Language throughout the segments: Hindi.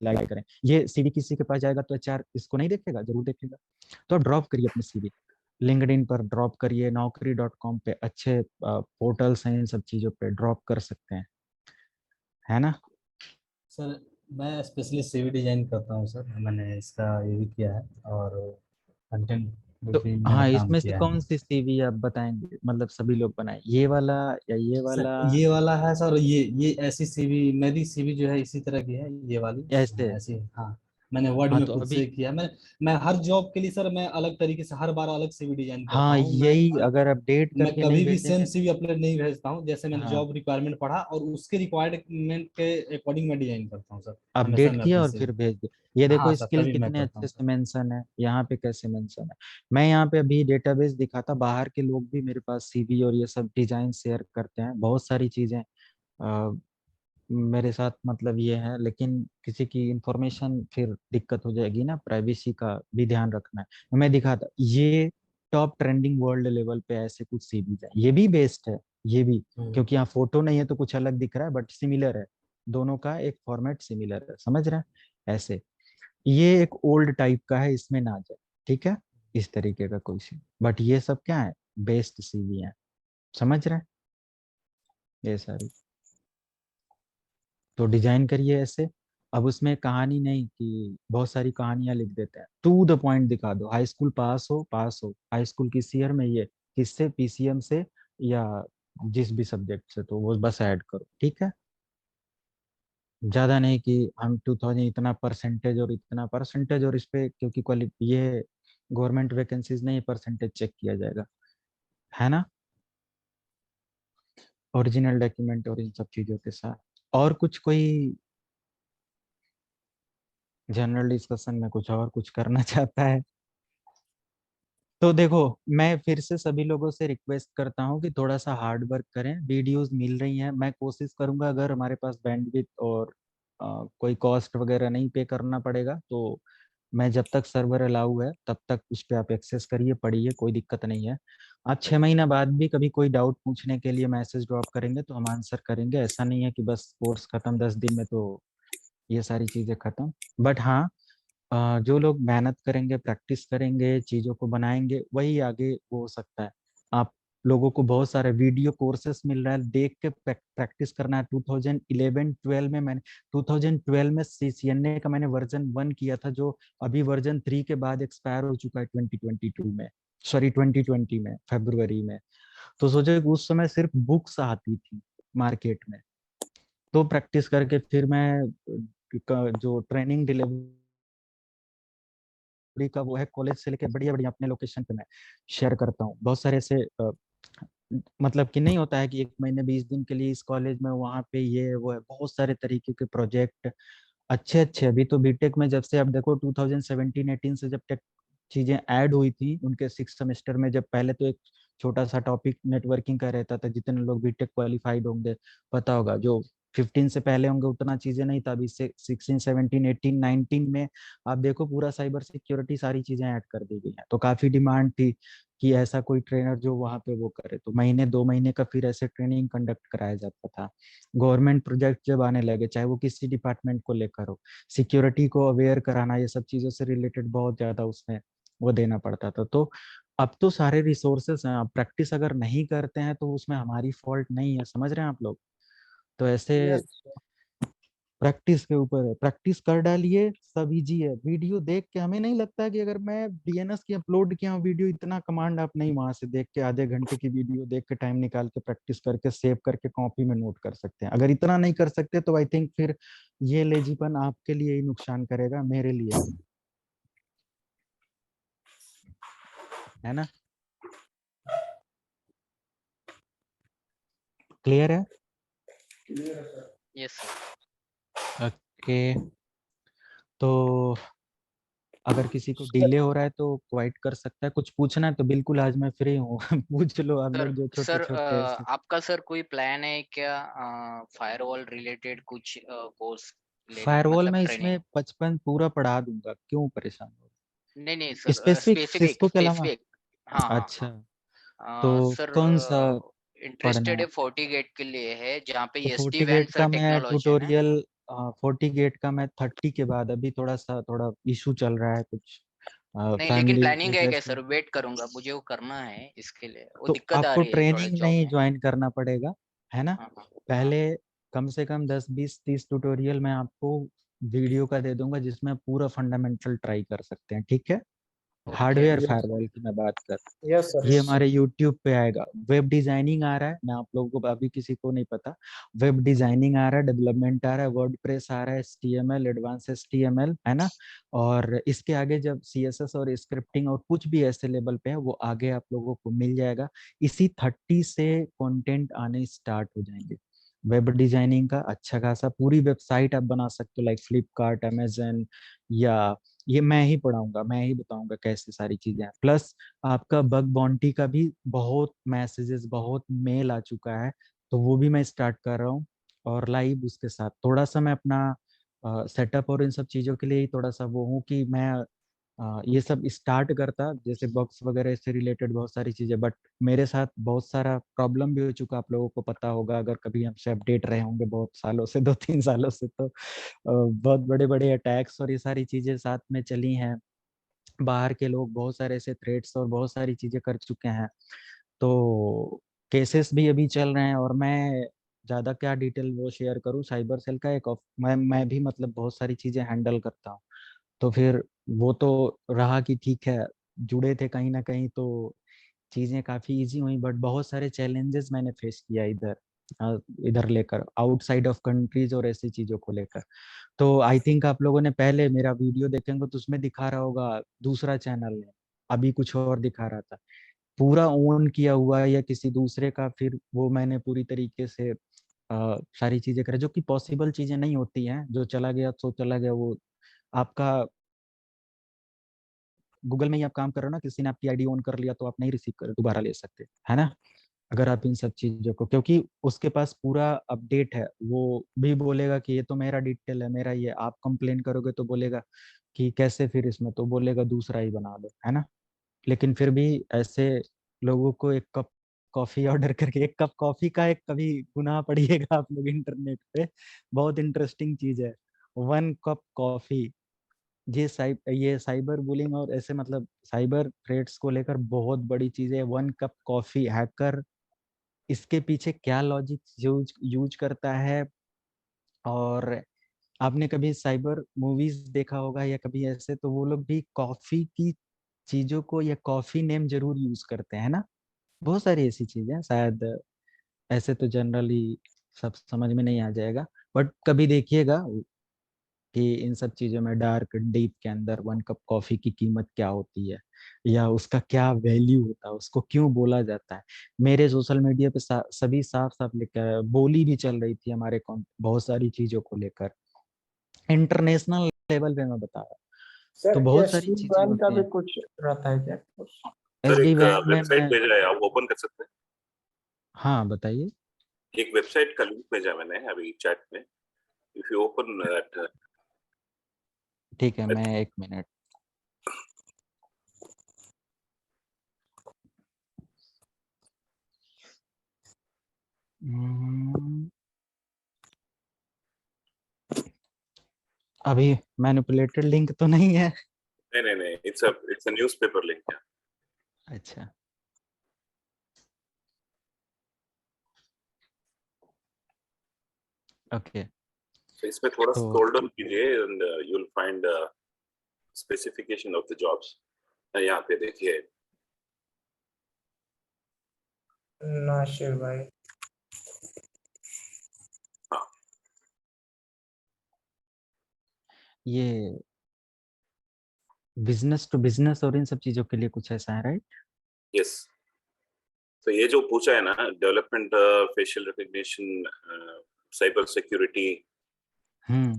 अप्लाई करें। ये सीवी किसी के पास जाएगा तो एचआर इसको नहीं देखेगा, जरूर देखेगा। तो ड्रॉप करिए अपनी सीवी, लिंक्डइन पर ड्रॉप करिए, naukri.com पे अच्छे पोर्टल्स हैं, इन सब चीजों पे ड्रॉप कर सकते हैं, है ना। सर मैं स्पेशली सीवी डिजाइन करता हूँ सर, मैंने इसका ये भी किया है और कंटेंट तो भी मैंने हाँ, काम इसमें से किया है। कौन सी सीवी आप बताएंगे, मतलब सभी लोग बनाए, ये वाला या ये सर वाला? ये वाला है सर, ये ऐसी सीवी, मेरी सीवी जो है इसी तरह की है, ये वाली ऐसे? ऐसी। हाँ मैंने वर्ड हाँ में तो खुद अभी, से किया। मैं हर जॉब के लिए सर मैं अलग तरीके से हर बार अलग सीवी डिजाइन करता हाँ हूँ। यही, अगर अपडेट मैं करके नहीं कभी भी सेम भेजेंगे। सीवी अपलोड नहीं भेजता हूँ, जैसे मैंने हाँ, जॉब रिक्वायरमेंट पढ़ा और उसके रिक्वायरमेंट के अकॉर्डिंग मैं डिजाइन करता हूँ सर। हमेशा अपडेट मैं किया अपनी और सीवी, फिर भेज दिया। ये हाँ देखो सर स्किल तभी मैं कितने करता अच्छे हूँ से सर। मेंशन है, यहाँ पे कैसे मेंशन है। मैं यहाँ पे अभी डेटाबेस दिखाता, बाहर के लोग भी मेरे पास सीवी और ये सब डिजाइन शेयर करते हैं, बहुत सारी चीजें मेरे साथ, मतलब ये है। लेकिन किसी की इंफॉर्मेशन फिर दिक्कत हो जाएगी ना, प्राइवेसी का भी ध्यान रखना है। तो मैं दिखाता, ये टॉप ट्रेंडिंग वर्ल्ड लेवल पे ऐसे कुछ सीरीज है, ये भी बेस्ट है, ये भी। हम्म। क्योंकि यहाँ फोटो नहीं है तो कुछ अलग दिख रहा है, बट सिमिलर है, दोनों का एक फॉर्मेट सिमिलर है, समझ रहे हैं ऐसे। ये एक ओल्ड टाइप का है, इसमें ना जाए, ठीक है, इस तरीके का कोई सी। बट ये सब क्या है, बेस्ट सीवी है, समझ रहे हैं, ये सारी। तो डिजाइन करिए ऐसे। अब उसमें कहानी नहीं कि बहुत सारी कहानियां लिख देते हैं, टू द पॉइंट दिखा दो, हाई स्कूल पास हो, पास हो, हाई स्कूल किस ईयर में, ये किससे, पीसीएम से या जिस भी सब्जेक्ट से, तो वो बस ऐड करो, ठीक है। ज्यादा नहीं कि हम 2000 इतना परसेंटेज और इतना परसेंटेज, और इस पे क्योंकि क्वालि ये गवर्नमेंट वैकेंसीज नहीं, परसेंटेज चेक किया जाएगा, है ना। ओरिजिनल डॉक्यूमेंट और इन सब चीजों के साथ। और कुछ कोई जनरल डिस्कशन में कुछ और कुछ करना चाहता है? तो देखो, मैं फिर से सभी लोगों से रिक्वेस्ट करता हूँ कि थोड़ा सा हार्ड वर्क करें, वीडियोस मिल रही हैं, मैं कोशिश करूंगा अगर हमारे पास बैंडविड्थ और कोई कॉस्ट वगैरह नहीं पे करना पड़ेगा तो मैं, जब तक सर्वर अलाउ है तब तक उस पर आप एक्सेस करिए, पढ़िए, कोई दिक्कत नहीं है। आप 6 महीना बाद भी कभी कोई डाउट पूछने के लिए मैसेज ड्रॉप करेंगे तो हम आंसर करेंगे, ऐसा नहीं है कि बस कोर्स खत्म 10 दिन में तो ये सारी चीजें खत्म। बट हाँ, जो लोग मेहनत करेंगे, प्रैक्टिस करेंगे, चीजों को बनाएंगे, वही आगे वो हो सकता है। आप लोगों को बहुत सारे वीडियो कोर्सेस मिल रहा है, देख के प्रैक्टिस करना है। 2011-12 में मैंने, 2012 में सीसीएनए का मैंने वर्जन 1 किया था, जो अभी वर्जन 3 के बाद एक्सपायर हो चुका है 2022 में, सॉरी 2020 में, फरवरी में। तो सोचो कि उस समय सिर्फ बुक्स आती थी मार्केट में। तो प्रैक्टिस करके फिर मैं जो ट्रेनिंग डिलीवरी का वो है, कॉलेज से लेके बढ़िया बढ़िया अपने लोकेशन पे मैं शेयर करता हूँ। बहुत सारे ऐसे मतलब कि नहीं होता है कि 1 महीने 20 दिन के लिए इस कॉलेज में, वहाँ पे ये वो है, बहुत सारे तरीके के प्रोजेक्ट अच्छे अच्छे। अभी तो बीटेक में जब से, अब देखो 2017-18 से जब टेक चीजें ऐड हुई थी उनके 6 सेमेस्टर में, जब पहले तो एक छोटा सा टॉपिक नेटवर्किंग का रहता था, जितने लोग बीटेक क्वालिफाइड होंगे पता होगा, जो 15 से पहले होंगे उतना चीजें नहीं था। अभी से 16, 17, 18, 19 में आप देखो पूरा साइबर सिक्योरिटी सारी चीजें ऐड कर दी गई हैं। तो काफी डिमांड थी कि ऐसा कोई ट्रेनर जो वहाँ पे वो करे, तो महीने 2 महीने का फिर ऐसे ट्रेनिंग कंडक्ट कराया जाता था। गवर्नमेंट प्रोजेक्ट जब आने लगे, चाहे वो किसी डिपार्टमेंट को लेकर हो, सिक्योरिटी को अवेयर कराना, ये सब चीजों से रिलेटेड बहुत ज्यादा उसमें वो देना पड़ता था। तो अब तो सारे रिसोर्सेस हैं, आप प्रैक्टिस अगर नहीं करते हैं तो उसमें हमारी फॉल्ट नहीं है, समझ रहे हैं आप लोग। तो ऐसे यस। प्रैक्टिस के ऊपर है, प्रैक्टिस कर डालिए, सब इजी है। वीडियो देख के हमें नहीं लगता कि अगर मैं डीएनएस की अपलोड किया हूँ वीडियो, इतना कमांड आप नहीं वहां से देख के, आधे घंटे की वीडियो देख के टाइम निकाल के प्रैक्टिस करके सेव करके कॉपी में नोट कर सकते हैं। अगर इतना नहीं कर सकते तो आई थिंक फिर ये लेजीपन आपके लिए ही नुकसान करेगा, मेरे लिए नहीं, है ना। क्लियर है? Yes sir. ओके। तो अगर किसी को डिले हो रहा है तो क्वाइट कर सकता है, कुछ पूछना है तो बिल्कुल आज मैं फ्री हूँ पूछ लो आप सर लोग जो छोटे सर छोटे ऐसे। आपका सर कोई प्लान है क्या फायरवॉल रिलेटेड कुछ कोर्स लेने का, फायरवॉल मतलब में ट्रेनिंग? इसमें 55 पूरा पढ़ा दूंगा, क्यों परेशान हो? नहीं नहीं सर, स्पेसिफिक स्पेसिफिक सिस्को के अलावा? स्पेसिफिक। हाँ हाँ अच्छा, हाँ। तो सर कौन सा पढ़ना इंटरेस्टेड है? है, 40 गेट के लिए है, जहाँ पे तो एस डी वैन 40 सर का मैं टेक्नोलॉजी है ना। ट्यूटोरियल 40 गेट का मैं 30 के बाद, अभी थोड़ा इशू चल रहा है कुछ नहीं, लेकिन फैमिली प्लानिंग है वजह क्या से। सर? वेट करूंगा, मुझे वो करना है, इसके लिए वो तो दिक्कत आ आपको रही है थोड़ा ट्रेनिंग जॉब नहीं में। ज्वाइन करना पड़ेगा, है ना। हाँ हाँ हाँ। पहले कम से कम 10 20 30 ट्यूटोरियल मैं आपको वीडियो का दे दूंगा, जिसमें आप पूरा फंडामेंटल ट्राई कर सकते हैं, ठीक है। ओके। हार्डवेयर फायरवॉल की मैं बात कर, यस सर, ये यस सर। हमारे YouTube पे आएगा। वेब डिजाइनिंग आ रहा है, मैं आप लोगों को, अभी किसी को नहीं पता, वेब डिजाइनिंग आ रहा है, डेवलपमेंट आ रहा है, वर्डप्रेस आ रहा है, HTML, एडवांस HTML, है ना। और इसके आगे जब CSS और स्क्रिप्टिंग और कुछ भी ऐसे लेवल पे है, वो आगे आप लोगों को मिल जाएगा। इसी 30 से कंटेंट आने स्टार्ट हो जाएंगे। वेब डिजाइनिंग का अच्छा खासा पूरी वेबसाइट आप बना सकते हो, लाइक फ्लिपकार्ट, अमेजन, या ये मैं ही पढ़ाऊंगा, मैं ही बताऊंगा कैसे सारी चीजें हैं। प्लस आपका बग बाउंटी का भी बहुत मैसेजेस, बहुत मेल आ चुका है, तो वो भी मैं स्टार्ट कर रहा हूँ। और लाइव उसके साथ थोड़ा सा मैं अपना सेटअप और इन सब चीज़ों के लिए ही थोड़ा सा वो हूँ कि मैं ये सब स्टार्ट करता, जैसे बग्स वगैरह से रिलेटेड बहुत सारी चीज़ें, बट मेरे साथ बहुत सारा प्रॉब्लम भी हो चुका, आप लोगों को पता होगा अगर कभी हमसे अपडेट रहे होंगे बहुत सालों से, 2 3 सालों से, तो बहुत बड़े बड़े अटैक्स और ये सारी चीज़ें साथ में चली हैं। बाहर के लोग बहुत सारे ऐसे थ्रेट्स और बहुत सारी चीजें कर चुके हैं, तो केसेस भी अभी चल रहे हैं। और मैं ज्यादा क्या डिटेल वो शेयर करूँ, साइबर सेल का एक मैं भी मतलब बहुत सारी चीजें हैंडल करता हूँ। तो फिर वो तो रहा कि ठीक है, जुड़े थे कहीं ना कहीं, तो चीजें काफी इजी हुई, बट बहुत सारे चैलेंजेस मैंने फेस किया इधर, इधर लेकर आउटसाइड ऑफ कंट्रीज और ऐसी चीजों को लेकर। तो आई थिंक आप लोगों ने पहले मेरा वीडियो देखेंगे तो उसमें दिखा रहा होगा, दूसरा चैनल ने अभी कुछ और दिखा रहा था, पूरा ओन किया हुआ है या किसी दूसरे का, फिर वो मैंने पूरी तरीके से सारी चीजें करें, जो कि पॉसिबल चीजें नहीं होती हैं। जो चला गया सो चला गया, वो आपका गूगल में ही आप काम कर रहे हो ना, किसी ने आपकी आईडी ऑन कर लिया तो आप नहीं रिसीव कर दोबारा ले सकते, है ना। अगर आप इन सब चीजों को, क्योंकि उसके पास पूरा अपडेट है, वो भी बोलेगा कि ये तो मेरा डिटेल है, मेरा ये, आप कंप्लेन करोगे तो बोलेगा कि कैसे, फिर इसमें तो बोलेगा दूसरा ही बना दो, है ना। लेकिन फिर भी ऐसे लोगों को एक कप कॉफी ऑर्डर करके, एक कप कॉफी का एक कभी गुनाह पड़िएगा आप लोग इंटरनेट पे, बहुत इंटरेस्टिंग चीज है। 1 कप कॉफी, ये साइबर बुलिंग और ऐसे मतलब साइबर थ्रेट्स को लेकर बहुत बड़ी चीज है। 1 कप कॉफी, हैकर इसके पीछे क्या लॉजिक यूज यूज करता है। और आपने कभी साइबर मूवीज देखा होगा या कभी ऐसे, तो वो लोग भी कॉफी की चीजों को या कॉफी नेम जरूर यूज करते हैं ना। बहुत सारी ऐसी चीजें हैं, शायद ऐसे तो जनरली सब समझ में नहीं आ जाएगा, बट कभी देखिएगा कि इन सब चीजों में डार्क डीप के अंदर 1 कप कॉफी की कीमत क्या होती है, या उसका क्या वैल्यू होता है, उसको क्यों बोला जाता है। मेरे सोशल मीडिया पे सभी साफ साफ लिखा है, बोली भी चल रही थी हमारे बहुत सारी चीजों को लेकर, इंटरनेशनल लेवल पे मैं बता रहा हूँ। तो सर बहुत एस सारी डी चीजें वैन का होती भी हैं। कुछ रहता है क्या? सर SD एक वैन में वेबसाइट मैं, भेजा है, आप ओपन कर सकते हाँ बताइए। हैं। एक वेबसाइट का लिंक भेजा मैंने अभी चैट में। इफ यू ओपन दैट, ठीक है, मैं 1 मिनट। हम्म, अभी मैनिपुलेटेड लिंक तो नहीं है। नहीं नहीं नहीं, इट्स अ न्यूज़पेपर लिंक है। अच्छा, ओके। तो इसमें थोड़ा तो स्क्रॉल डाउन कीजिए and you will find specification of the jobs. यहाँ पे देखिए, नाशिर भाई। हाँ ये बिजनेस टू बिजनेस और इन सब चीजों के लिए कुछ ऐसा है, राइट। यस। तो ये जो पूछा है ना, development, facial recognition, cyber security, hmm.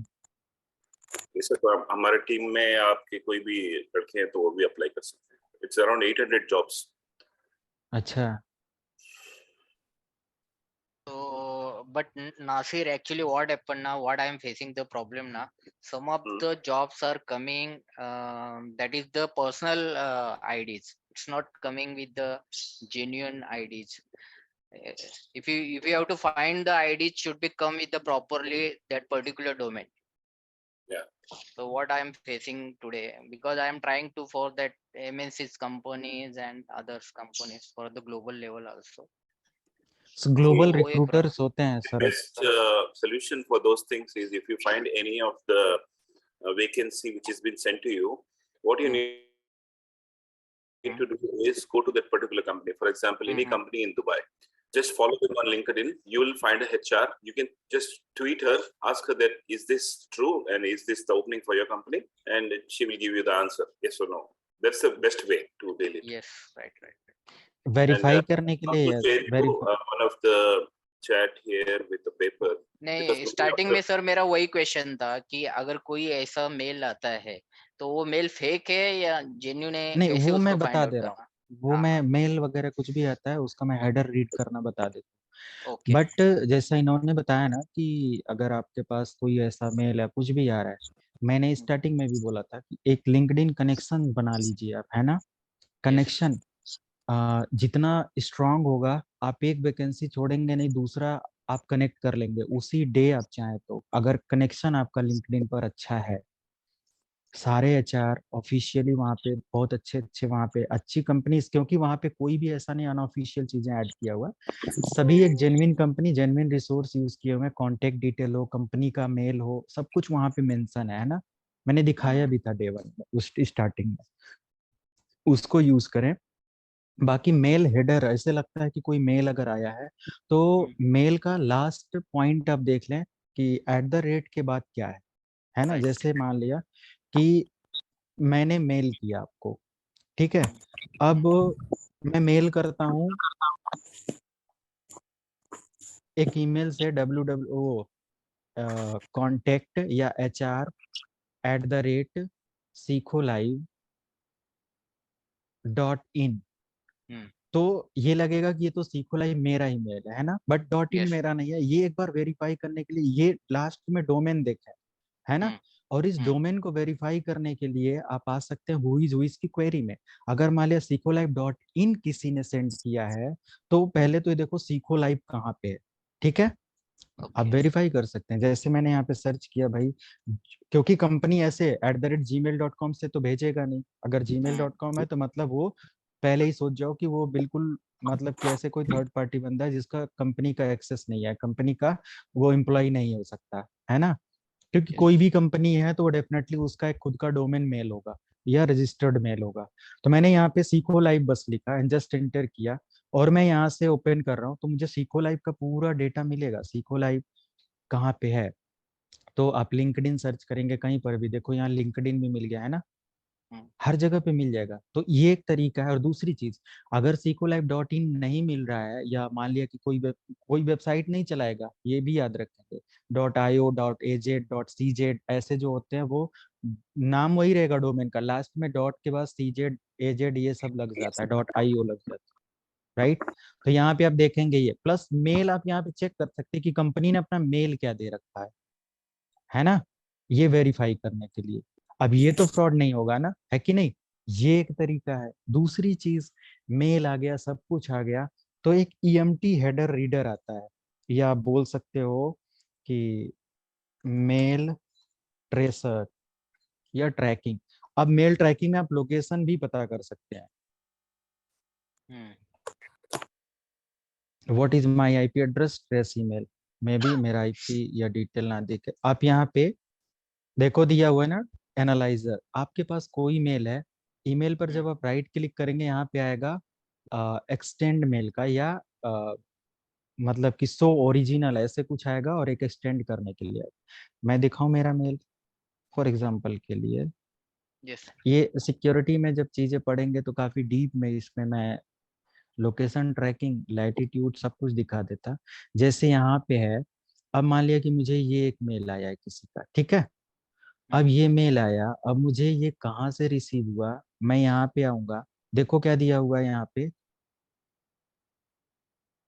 इसे तो हमारे टीम में आपके कोई भी लड़के हैं तो वो भी अप्लाई कर सकते हैं। It's around 800 jobs. अच्छा। So, but Nasir, actually, what happened now? What I am facing the problem now? Some of the jobs are coming. That is the personal IDs. It's not coming with the genuine IDs. If you have to find the ID, it should be come with the properly that particular domain. Yeah. So what I am facing today, because I am trying to for that MNCs companies and others companies for the global level also. Global वो एक रिक्रूटर्स होते हैं The sir. best solution for those things is if you find any of the vacancy which has been sent to you, what you need to do is go to that particular company. For example, any company in Dubai, just follow them on LinkedIn. You will find a HR. You can just tweet her, ask her that is this true and is this the opening for your company, and she will give you the answer, yes or no. That's the best way to deal it. Yes, right. Verify करने के लिए Also share you one of the chat here with the paper. नहीं, स्टार्टिंग में सर मेरा वही क्वेश्चन था कि अगर कोई ऐसा मेल आता है तो वो मेल फेक है या जेन्युइन है, नहीं, कैसे वो उसको मैं फाइंड बता आउट दे रहा करना? हूँ. वो हाँ, मैं हाँ. मेल वगैरह कुछ भी आता है उसका मैं हेडर रीड करना बता देता हूँ. ओके. बट जैसा इन्होंने बताया ना कि अगर आपके पास कोई ऐसा मेल है, कुछ भी आ रहा है, मैंने स्टार्टिंग में भी बोला था कि एक लिंक्डइन कनेक्शन बना लीजिए आप, है ना. कनेक्शन जितना स्ट्रांग होगा, आप एक वैकेंसी छोड़ेंगे नहीं, दूसरा आप कनेक्ट कर लेंगे उसी डे आप चाहें तो. अगर कनेक्शन आपका लिंक्डइन पर अच्छा है, सारे एचआर ऑफिशियली वहाँ पे बहुत अच्छे अच्छे, वहाँ पे अच्छी कंपनी, क्योंकि वहाँ पे कोई भी ऐसा नहीं अनऑफिशियल चीजें ऐड किया हुआ है. सभी एक genuine company, genuine resource use किए हुए हैं. कॉन्टेक्ट डिटेल हो, कंपनी का मेल हो, सब कुछ वहाँ पे मेंशन है ना. मैंने दिखाया भी था डे 1 में, उस स्टार्टिंग में. उसको यूज करें. बाकी मेल हेडर, ऐसे लगता है कि कोई मेल अगर आया है तो मेल का लास्ट पॉइंट आप देख लें कि @ के बाद क्या है ना. जैसे मान लिया कि मैंने मेल किया आपको, ठीक है. अब मैं मेल करता हूँ एक ईमेल से contact या hr@sekholive.in. तो ये लगेगा कि ये तो सीखो लाइव मेरा ही मेल है ना, बट .in Yes. मेरा नहीं है. ये एक बार वेरीफाई करने के लिए ये लास्ट में डोमेन देखा है ना. और इस डोमेन को वेरीफाई करने के लिए आप आ सकते हैं हुईज की क्वेरी में. अगर मान लिया sekholive.in किसी ने सेंड किया है तो पहले तो ये देखो सीखो लाइव कहाँ पे है, ठीक है. आप वेरीफाई कर सकते हैं. जैसे मैंने यहाँ पे सर्च किया भाई, क्योंकि कंपनी ऐसे @gmail.com से तो भेजेगा नहीं. अगर gmail.com है तो मतलब वो पहले ही सोच जाओ कि वो बिल्कुल मतलब कि ऐसे कोई थर्ड पार्टी बंदा है जिसका कंपनी का एक्सेस नहीं है, कंपनी का वो एम्प्लॉय नहीं हो सकता है ना. क्योंकि कोई भी कंपनी है तो वो डेफिनेटली उसका एक खुद का डोमेन मेल होगा या रजिस्टर्ड मेल होगा. तो मैंने यहाँ पे सीखो लाइव बस लिखा एंड जस्ट एंटर किया और मैं यहाँ से ओपन कर रहा हूँ तो मुझे सीखो लाइव का पूरा डेटा मिलेगा. सीखो लाइव कहाँ पे है, तो आप लिंक्डइन सर्च करेंगे कहीं पर भी, देखो यहाँ लिंक्डइन भी मिल गया है ना, हर जगह पे मिल जाएगा. तो ये एक तरीका है. और दूसरी चीज, अगर sekholive.in नहीं मिल रहा है या मान लिया कि कोई वेबसाइट नहीं चलाएगा, ये भी याद रखेंगे. .io .az .cz ऐसे जो होते हैं वो नाम वही रहेगा डोमेन का, लास्ट में डॉट के बाद cz az ये सब लग जाता है, .io लग जाता है, राइट. तो यहाँ पे आप देखेंगे ये प्लस मेल, आप यहाँ पे चेक कर सकते हैं कि कंपनी ने अपना मेल क्या दे रखा है ना, ये वेरीफाई करने के लिए. अब ये तो फ्रॉड नहीं होगा ना, है कि नहीं. ये एक तरीका है. दूसरी चीज, मेल आ गया, सब कुछ आ गया, तो एक EMT हेडर रीडर आता है, या आप बोल सकते हो कि मेल ट्रेसर या ट्रैकिंग. अब मेल ट्रैकिंग में आप लोकेशन भी पता कर सकते हैं. What is my IP address, trace email में भी मेरा IP या डिटेल ना देखे. आप यहाँ पे देखो दिया हुआ है ना एनालाइजर. आपके पास कोई मेल है, ईमेल पर जब आप राइट क्लिक करेंगे यहाँ पे आएगा एक्सटेंड मेल का, या मतलब कि सो ओरिजिनल ऐसे कुछ आएगा और एक एक्सटेंड करने के लिए. मैं दिखाऊं मेरा मेल फॉर एग्जांपल के लिए. ये सिक्योरिटी में जब चीजें पढ़ेंगे तो काफी डीप में इसमें मैं लोकेशन ट्रैकिंग, लैटिट्यूड सब कुछ दिखा देता. जैसे यहाँ पे है, अब मान लिया कि मुझे ये एक मेल आया है किसी का, ठीक है. अब ये मेल आया, अब मुझे ये कहाँ से रिसीव हुआ, मैं यहाँ पे आऊंगा, देखो क्या दिया हुआ है यहाँ पे.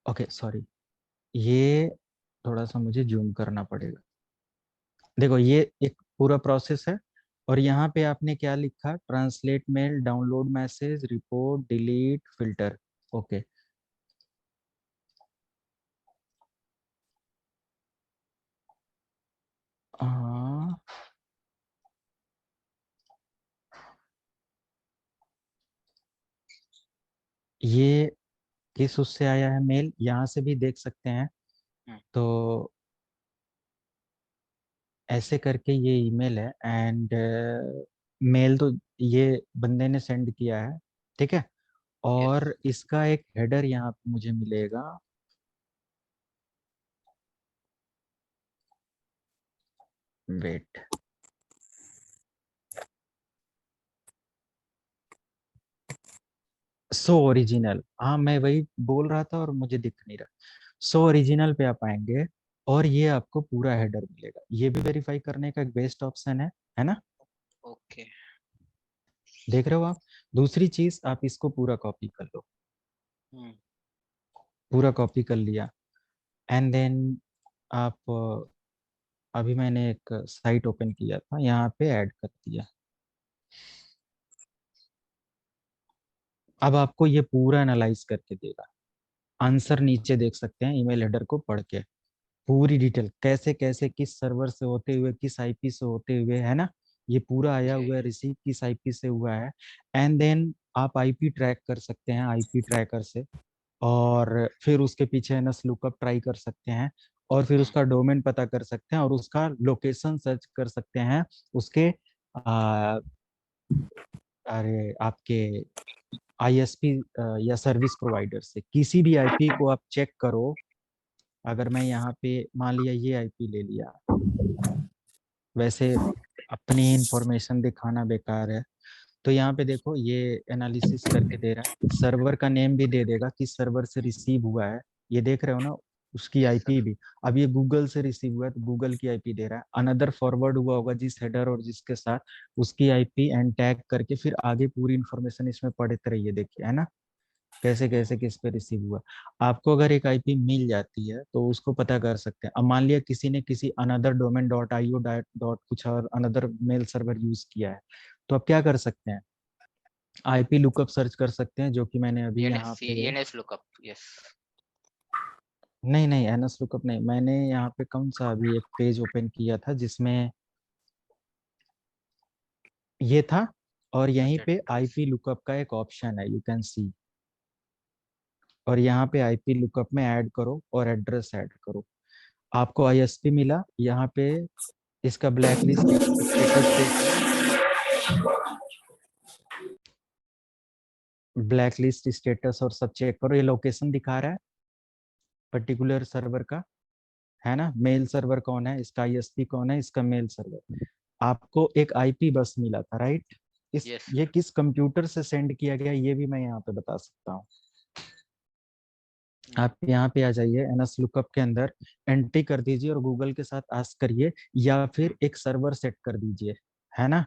ओके सॉरी, ये थोड़ा सा मुझे जूम करना पड़ेगा. देखो ये एक पूरा प्रोसेस है और यहाँ पे आपने क्या लिखा, translate mail, download message, report, delete, filter. Okay, हाँ, ये किस उससे आया है मेल, यहाँ से भी देख सकते हैं। हम्म। तो ऐसे करके ये ईमेल है, एंड मेल तो ये बंदे ने सेंड किया है, ठीक है। Yes. और इसका एक हेडर यहाँ पे मुझे मिलेगा। वेट, सो ओरिजिनल, हाँ मैं वही बोल रहा था और मुझे दिख नहीं रहा। सो ओरिजिनल पे आप आएंगे और ये आपको पूरा हेडर मिलेगा। ये भी वेरीफाई करने का एक बेस्ट ऑप्शन है ना। Okay. देख रहे हो आप। दूसरी चीज, आप इसको पूरा कॉपी कर लो। हम्म। पूरा कॉपी कर लिया, एंड देन आप अभी मैंने एक साइट ओपन किया था, यहाँ पे ऐड कर दिया। अब आपको ये पूरा एनालाइज करके देगा। आंसर नीचे देख सकते हैं, ईमेल हेडर को पढ़ के पूरी डिटेल, कैसे कैसे किस सर्वर से होते हुए किस आईपी से होते हुए, है ना। ये पूरा आया जी। हुआ है, रिसीव किस आईपी से हुआ है। एंड देन आप आईपी ट्रैक कर सकते हैं आईपी ट्रैकर से, और फिर उसके पीछे एनएस लुकअप ट्राई कर सकते हैं, और फिर उसका डोमेन पता कर सकते हैं, और उसका लोकेशन सर्च कर सकते हैं उसके आ, अरे आपके आईएसपी या सर्विस प्रोवाइडर से किसी भी आईपी को आप चेक करो। अगर मैं यहाँ पे मान लिया ये आईपी ले लिया, वैसे अपनी इंफॉर्मेशन दिखाना बेकार है, तो यहाँ पे देखो ये एनालिसिस करके दे रहा है, सर्वर का नेम भी दे देगा किस सर्वर से रिसीव हुआ है। ये देख रहे हो ना, उसकी Yes, sir. आईपी भी। अब ये गूगल से रिसीव हुआ है तो गूगल की आईपी दे रहा है, अनदर फॉरवर्ड हुआ होगा जिस हेडर और जिसके साथ, उसकी आईपी एंड टैग करके फिर आगे पूरी इंफॉर्मेशन इसमें पढ़ते रहिए, देखिए है ना कैसे कैसे किस पे रिसीव हुआ। आपको अगर एक आईपी मिल जाती है तो उसको पता कर सकते हैं। अब मान लिया किसी ने किसी another domain dot I O dot कुछ और अनदर मेल सर्वर यूज किया है, तो आप क्या कर सकते हैं, आईपी लुकअप सर्च कर सकते हैं, जो कि मैंने अभी यहाँ ENS, पे, ENS lookup. Yes. नहीं नहीं एनएस लुकअप नहीं, मैंने यहाँ पे कौन सा अभी एक पेज ओपन किया था जिसमें ये था, और यहीं Search पे address. आईपी लुकअप का एक ऑप्शन है, यू कैन सी। और यहाँ पे आईपी लुकअप में ऐड करो और एड्रेस ऐड करो। आपको आईएसपी मिला, यहाँ पे इसका ब्लैक लिस्ट स्टेटस देखो, ब्लैक लिस्ट स्टेटस और सब चेक करो। ये लोकेशन दिखा रहा है पर्टिकुलर सर्वर का, है ना। मेल सर्वर कौन है, इसका आईएसपी कौन है, इसका मेल सर्वर। आपको एक आईपी बस मिला था, राइट। इस Yes, ये sir. किस कंप्यूटर से सेंड किया गया ये भी मैं यहाँ पे बता सकता हूँ। आप यहाँ पे आ जाइए, एनएस लुकअप के अंदर एंट्री कर दीजिए और गूगल के साथ आस्क करिए, या फिर एक सर्वर सेट कर दीजिए, है ना।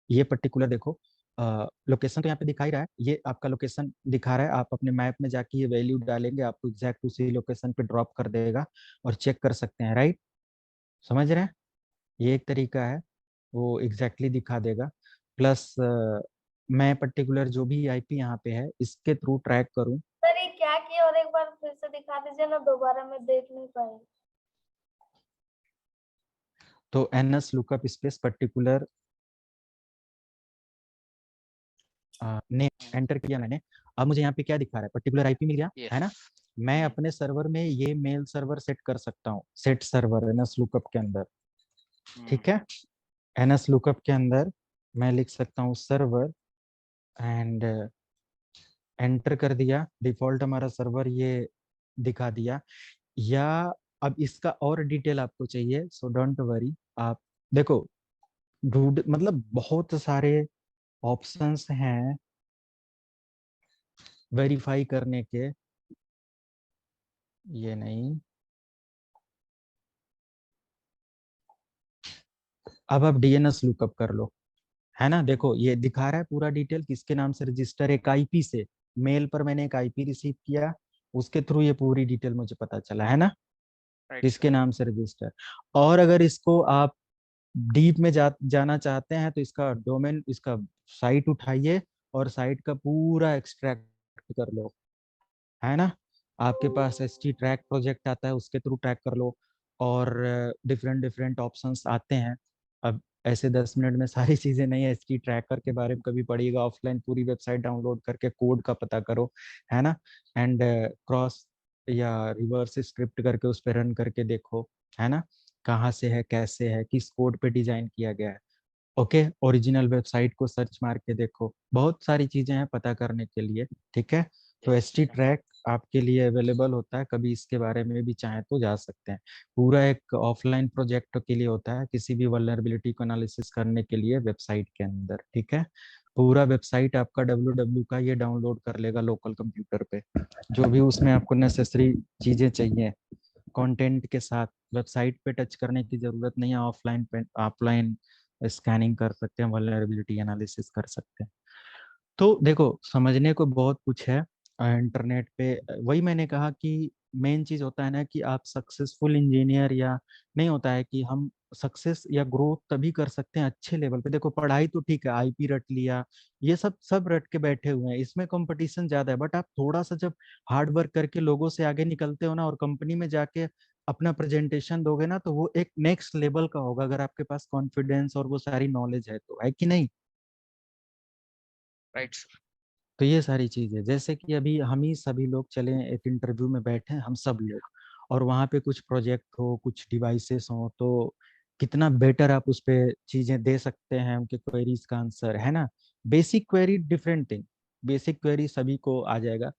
ये पर्टिकुलर देखो, लोकेशन तो यहाँ पे दिखा ही रहा है, ये आपका लोकेशन दिखा रहा है। आप अपने मैप में जाके ये वैल्यू डालेंगे, आपको एग्जैक्ट उसी लोकेशन पे ड्रॉप कर देगा और चेक कर सकते हैं, राइट। समझ रहे हैं, ये एक तरीका है, वो एग्जैक्टली दिखा देगा। प्लस मैं पर्टिकुलर जो भी आईपी यहाँ पे है इसके थ्रू ट्रैक करूँ, सर ये क्या किया और एक बार फिर से दिखा दीजिए ना, दोबारा मैं देख नहीं पाई। तो एनएस लुकअप स्पेस पर्टिकुलर ने एंटर किया मैंने। अब मुझे यहाँ पे क्या दिखा रहा है, पर्टिकुलर आईपी मिल गया, Yes. है ना। मैं अपने सर्वर में ये मेल सर्वर सेट कर सकता हूँ, सेट सर्वर एनएस लुकअप के अंदर, ठीक है। एनएस लुकअप के अंदर मैं लिख सकता हूँ सर्वर, एंड एंटर कर दिया, डिफॉल्ट हमारा सर्वर ये दिखा दिया। या अब इसका और डिटेल आपको चाहिए, सो डोंट वरी, आप देखो ढूंढ, मतलब बहुत सारे ऑप्शंस हैं वेरीफाई करने के। ये नहीं, अब आप डीएनएस लुकअप कर लो, है ना। देखो ये दिखा रहा है पूरा डिटेल, किसके नाम से रजिस्टर, एक आईपी से, मेल पर मैंने एक आईपी रिसीव किया, उसके थ्रू ये पूरी डिटेल मुझे पता चला, है ना, Right, sir. किसके नाम से रजिस्टर। और अगर इसको आप डीप में जाना चाहते हैं तो इसका डोमेन, इसका साइट उठाइए और साइट का पूरा एक्सट्रैक्ट कर लो, है ना। आपके पास एसटी ट्रैक प्रोजेक्ट आता है, उसके थ्रू ट्रैक कर लो। और डिफरेंट डिफरेंट ऑप्शंस आते हैं। अब ऐसे 10 मिनट में सारी चीजें नहीं है। इसकी ट्रैकर के बारे में कभी पढ़िएगा, ऑफलाइन पूरी वेबसाइट डाउनलोड करके कोड का पता करो, है ना, एंड क्रॉस या रिवर्स स्क्रिप्ट करके उस पर रन करके देखो, है ना, कहाँ से है, कैसे है, किस कोड पे डिजाइन किया गया है। ओके, ओरिजिनल वेबसाइट को सर्च मार के देखो, बहुत सारी चीजें हैं पता करने के लिए, ठीक है। तो Yes, एसटी ट्रैक आपके लिए अवेलेबल होता है, कभी इसके बारे में भी चाहे तो जा सकते हैं। पूरा एक ऑफलाइन प्रोजेक्ट के लिए होता है, किसी भी वल्नरेबिलिटी को एनालिसिस करने के लिए वेबसाइट के अंदर, ठीक है। पूरा वेबसाइट आपका www का ये डाउनलोड कर लेगा लोकल कंप्यूटर पे, जो भी उसमें आपको नेसेसरी चीजें चाहिए कंटेंट के साथ। वेबसाइट पे टच करने की जरूरत नहीं है, ऑफलाइन पे ऑफलाइन स्कैनिंग कर सकते हैं, वल्नरेबिलिटी एनालिसिस कर सकते हैं। तो देखो, समझने को बहुत कुछ है इंटरनेट पे। वही मैंने कहा कि मेन चीज होता है ना कि आप सक्सेसफुल इंजीनियर या नहीं होता है कि हम सक्सेस या ग्रोथ तभी कर सकते हैं अच्छे लेवल पे। देखो, पढ़ाई तो ठीक है, आईपी रट लिया, ये सब रट के बैठे हुए हैं, इसमें कंपटीशन ज्यादा है। बट आप थोड़ा सा जब हार्ड वर्क करके लोगों से आगे निकलते हो ना, और कंपनी में जाके अपना प्रेजेंटेशन दोगे ना, तो वो एक नेक्स्ट लेवल का होगा, अगर आपके पास कॉन्फिडेंस और वो सारी नॉलेज है तो, है कि नहीं। right, sir. तो ये सारी चीजें, जैसे कि अभी हम ही सभी लोग चले एक इंटरव्यू में बैठे हैं, हम सब लोग, और वहाँ पे कुछ प्रोजेक्ट हो, कुछ डिवाइसेस हो, तो कितना बेटर आप उस पे चीजें दे सकते हैं, उनके क्वेरीज का आंसर, है ना। Basic query different thing, basic query सभी को आ जाएगा।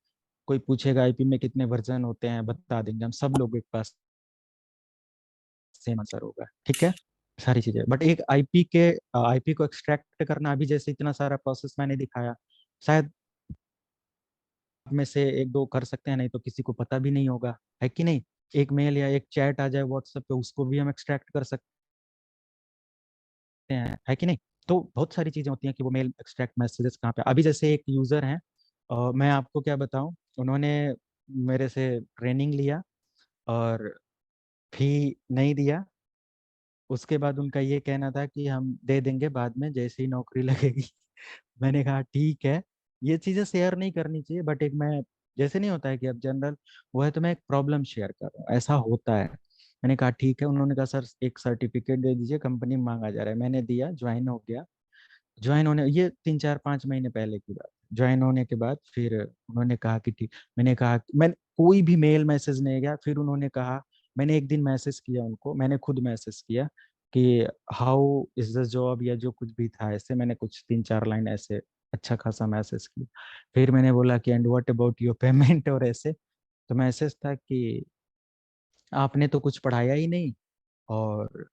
कोई पूछेगा आईपी में कितने वर्जन होते हैं, बता देंगे हम, सब लोगों के पास सेम आंसर होगा, ठीक है। सारी चीजें, बट एक आईपी को एक्सट्रैक्ट करना, अभी जैसे इतना सारा प्रोसेस मैंने दिखाया, शायद में से एक दो कर सकते हैं, नहीं तो किसी को पता भी नहीं होगा, है कि नहीं। एक मेल या एक चैट आ जाए व्हाट्सएप पे, उसको भी हम एक्सट्रैक्ट कर सकते हैं, है कि नहीं। तो बहुत सारी चीजें होती हैं कि वो मेल एक्सट्रैक्ट मैसेजेस कहाँ पे। अभी जैसे एक यूजर हैं, मैं आपको क्या बताऊं, उन्होंने मेरे से ट्रेनिंग लिया और फी नहीं दिया। उसके बाद उनका ये कहना था कि हम दे देंगे बाद में, जैसे ही नौकरी लगेगी। मैंने कहा ठीक है, ये चीजें शेयर नहीं करनी चाहिए, बट एक मैं, जैसे नहीं होता है कि अब जनरल वो है, तो मैं एक प्रॉब्लम शेयर कर रहा हूँ, ऐसा होता है। मैंने कहा ठीक है। उन्होंने कहा सर एक सर्टिफिकेट दे दीजिए, कंपनी में मांगा जा रहा है। मैंने दिया, ज्वाइन हो गया। ज्वाइन होने, ये 3 4 5 महीने पहले की बात। ज्वाइन होने के बाद फिर उन्होंने कहा कि ठीक, मैंने कहा मैं कोई भी मेल मैसेज नहीं गया। फिर उन्होंने कहा, मैंने एक दिन मैसेज किया उनको, मैंने खुद मैसेज किया कि हाउ इज द जॉब, या जो कुछ भी था ऐसे, मैंने कुछ 3 4 लाइन ऐसे अच्छा खासा मैसेज किया। फिर मैंने बोला कि and what about your payment, और ऐसे। तो मैसेज था कि आपने तो कुछ पढ़ाया ही नहीं, और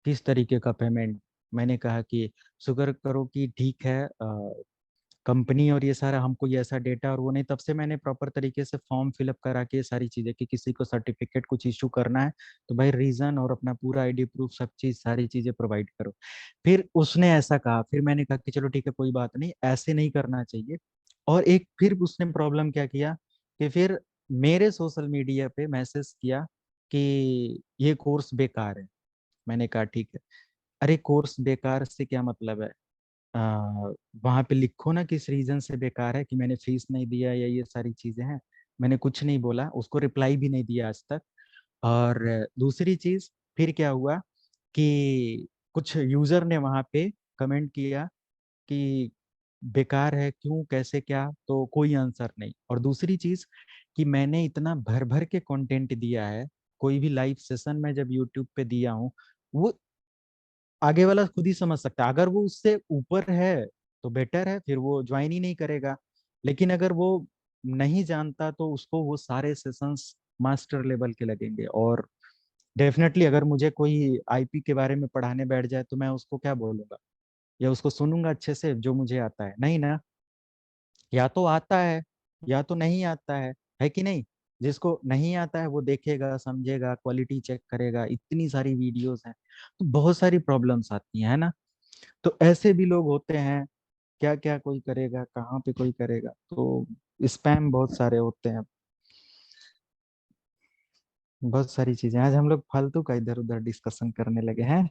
किस तरीके का पेमेंट। मैंने कहा कि शुक्र करो कि ठीक है, कंपनी और ये सारा हमको ये ऐसा डेटा और वो नहीं। तब से मैंने प्रॉपर तरीके से फॉर्म फिलअप करा के ये सारी चीजें, कि किसी को सर्टिफिकेट कुछ इशू करना है तो भाई रीजन और अपना पूरा आईडी प्रूफ, सब चीज सारी चीजें प्रोवाइड करो। फिर उसने ऐसा कहा, फिर मैंने कहा कि चलो ठीक है, कोई बात नहीं, ऐसे नहीं करना चाहिए। और एक फिर उसने प्रॉब्लम क्या किया कि फिर मेरे सोशल मीडिया पे मैसेज किया कि ये कोर्स बेकार है। मैंने कहा ठीक है। अरे कोर्स बेकार से क्या मतलब है, वहां पे लिखो ना किस रीजन से बेकार है, कि मैंने फीस नहीं दिया या ये सारी चीजें हैं। मैंने कुछ नहीं बोला, उसको रिप्लाई भी नहीं दिया आज तक। और दूसरी चीज, फिर क्या हुआ कि कुछ यूजर ने वहां पे कमेंट किया कि बेकार है क्यों, कैसे, क्या, तो कोई आंसर नहीं। और दूसरी चीज कि मैंने इतना भर भर के कंटेंट दिया है, कोई भी लाइव सेशन में जब यूट्यूब पे दिया हूँ, वो आगे वाला खुद ही समझ सकता है। अगर वो उससे ऊपर है तो बेटर है, फिर वो ज्वाइन ही नहीं करेगा। लेकिन अगर वो नहीं जानता तो उसको वो सारे सेशंस मास्टर लेवल के लगेंगे। और डेफिनेटली अगर मुझे कोई आईपी के बारे में पढ़ाने बैठ जाए तो मैं उसको क्या बोलूंगा, या उसको सुनूंगा अच्छे से जो मुझे आता है, नहीं ना। या तो आता है या तो नहीं आता है कि नहीं। जिसको नहीं आता है वो देखेगा, समझेगा, क्वालिटी चेक करेगा, इतनी सारी वीडियोस हैं, तो बहुत सारी प्रॉब्लम्स आती हैं, है ना। तो ऐसे भी लोग होते हैं, क्या क्या कोई करेगा, कहाँ पे कोई करेगा, तो स्पैम बहुत सारे होते हैं। बहुत सारी चीजें, आज हम लोग फालतू का इधर उधर डिस्कशन करने लगे हैं।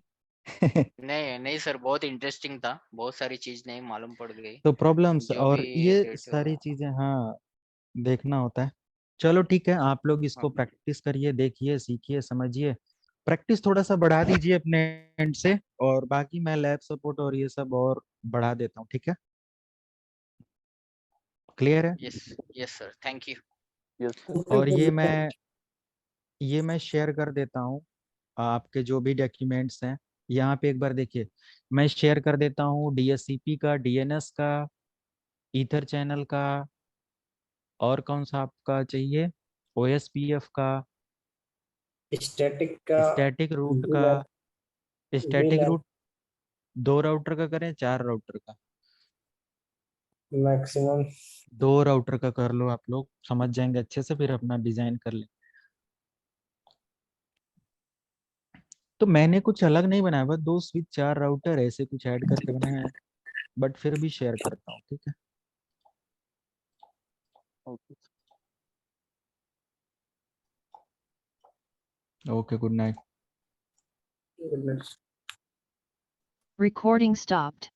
नहीं नहीं सर, बहुत इंटरेस्टिंग था, बहुत सारी चीज नहीं मालूम पड़ गई तो प्रॉब्लम्स जो और भी ये देते सारी हो। चीजें, हाँ, देखना होता है। चलो ठीक है, आप लोग इसको हाँ, प्रैक्टिस करिए, देखिए, सीखिए, समझिए। प्रैक्टिस थोड़ा सा बढ़ा दीजिए अपने एंड से, और बाकी मैं लैब सपोर्ट और ये सब और बढ़ा देता हूँ, ठीक है? क्लियर है? yes sir, thank you. और ये मैं शेयर कर देता हूँ आपके जो भी डॉक्यूमेंट्स हैं यहाँ पे। एक बार देखिए, मैं शेयर कर देता हूँ DSCP का, DNS का, ईथर चैनल का, और कौन सा आपका चाहिए, OSPF का, स्टैटिक का, स्टैटिक रूट का। स्टैटिक रूट 2 राउटर का करें, 4 राउटर का? मैक्सिमम 2 राउटर का कर लो, आप लोग समझ जाएंगे अच्छे से, फिर अपना डिजाइन कर ले। तो मैंने कुछ अलग नहीं बनाया, बस 2 स्विच 4 राउटर ऐसे कुछ ऐड करके बनाया है, बट फिर भी शेयर करता हूँ, ठीक है? Okay, good night. Recording stopped.